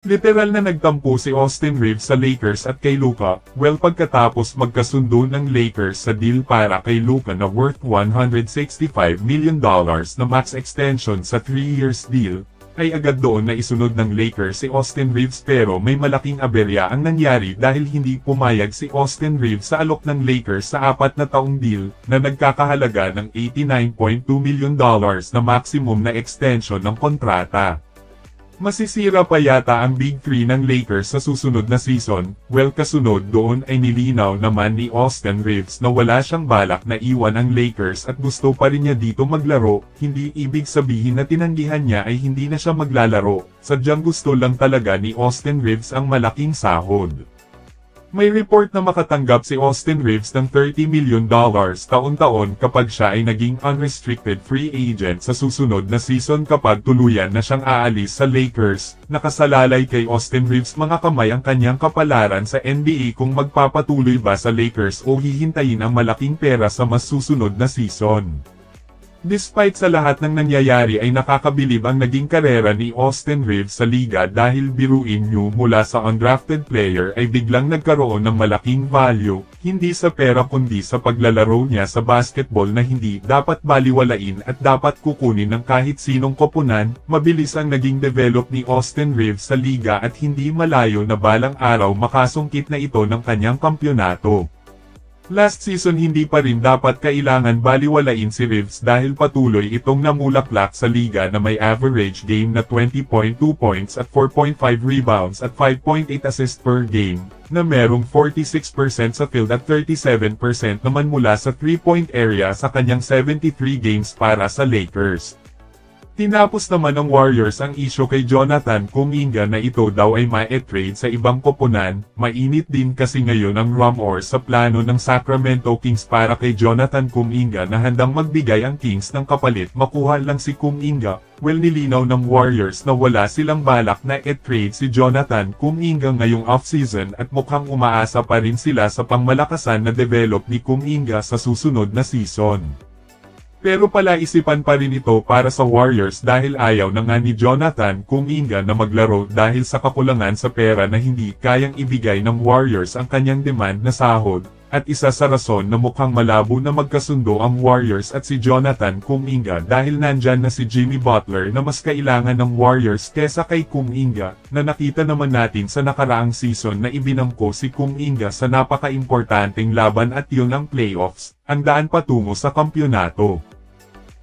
Literal na nagtampo si Austin Reeves sa Lakers at kay Luka, pagkatapos magkasundo ng Lakers sa deal para kay Luka na worth $165 million na max extension sa 3 years deal, ay agad doon na isunod ng Lakers si Austin Reeves pero may malaking aberya ang nangyari dahil hindi pumayag si Austin Reeves sa alok ng Lakers sa 4 na taong deal na nagkakahalaga ng $89.2 million na maximum na extension ng kontrata. Masisira pa yata ang Big 3 ng Lakers sa susunod na season, kasunod doon ay nilinaw naman ni Austin Reeves na wala siyang balak na iwan ang Lakers at gusto pa rin niya dito maglaro, hindi ibig sabihin na tinanggihan niya ay hindi na siya maglalaro, sadyang gusto lang talaga ni Austin Reeves ang malaking sahod. May report na makatanggap si Austin Reeves ng $30 million taon-taon kapag siya ay naging unrestricted free agent sa susunod na season kapag tuluyan na siyang aalis sa Lakers. Nakasalalay kay Austin Reeves mga kamay ang kanyang kapalaran sa NBA kung magpapatuloy ba sa Lakers o hihintayin ang malaking pera sa mas susunod na season. Despite sa lahat ng nangyayari ay nakakabilib ang naging karera ni Austin Reeves sa liga dahil biruin niyo mula sa undrafted player ay biglang nagkaroon ng malaking value, hindi sa pera kundi sa paglalaro niya sa basketball na hindi dapat baliwalain at dapat kukunin ng kahit sinong koponan. Mabilis ang naging develop ni Austin Reeves sa liga at hindi malayo na balang araw makasungkit na ito ng kanyang kampyonato. Last season hindi pa rin dapat kailangan baliwalain si Reeves dahil patuloy itong namulaklak sa liga na may average game na 20.2 points at 4.5 rebounds at 5.8 assists per game, na merong 46% sa field at 37% naman mula sa 3-point area sa kanyang 73 games para sa Lakers. Tinapos naman ng Warriors ang isyu kay Jonathan Kuminga na ito daw ay ma-trade sa ibang koponan. Mainit din kasi ngayon ang rumors sa plano ng Sacramento Kings para kay Jonathan Kuminga na handang magbigay ang Kings ng kapalit makuha lang si Kuminga. Nilinaw ng Warriors na wala silang balak na i-trade si Jonathan Kuminga ngayong offseason at mukhang umaasa pa rin sila sa pangmalakasan na develop ni Kuminga sa susunod na season. Pero palaisipan pa rin ito para sa Warriors dahil ayaw na nga ni Jonathan Kuminga na maglaro dahil sa kakulangan sa pera na hindi kayang ibigay ng Warriors ang kanyang demand na sahod, at isa sa rason na mukhang malabo na magkasundo ang Warriors at si Jonathan Kuminga dahil nandyan na si Jimmy Butler na mas kailangan ng Warriors kesa kay Kuminga, na nakita naman natin sa nakaraang season na ibinangko si Kuminga sa napaka-importanteng laban at yun ang playoffs, ang daan patungo sa kampyonato.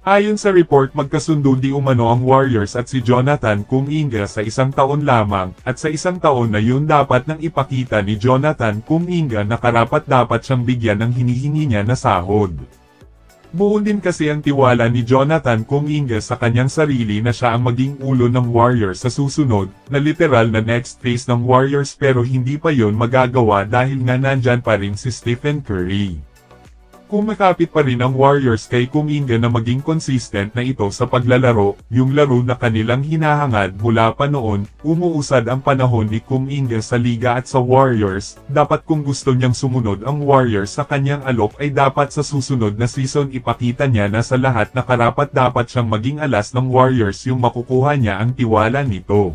Ayon sa report magkasundo di umano ang Warriors at si Jonathan Kuminga sa 1 taon lamang, at sa 1 taon na yun dapat nang ipakita ni Jonathan Kuminga na karapat-dapat siyang bigyan ng hinihingi niya na sahod. Buo din kasi ang tiwala ni Jonathan Kuminga sa kanyang sarili na siya ang maging ulo ng Warriors sa susunod, na literal na next phase ng Warriors pero hindi pa yun magagawa dahil nga nandyan pa rin si Stephen Curry. Kumakapit pa rin ang Warriors kay Kuminga na maging consistent na ito sa paglalaro, yung laro na kanilang hinahangad mula pa noon. Umuusad ang panahon ni Kuminga sa liga at sa Warriors, dapat kung gusto niyang sumunod ang Warriors sa kanyang alok ay dapat sa susunod na season ipakita niya na sa lahat na karapat dapat siyang maging alas ng Warriors yung makukuha niya ang tiwala nito.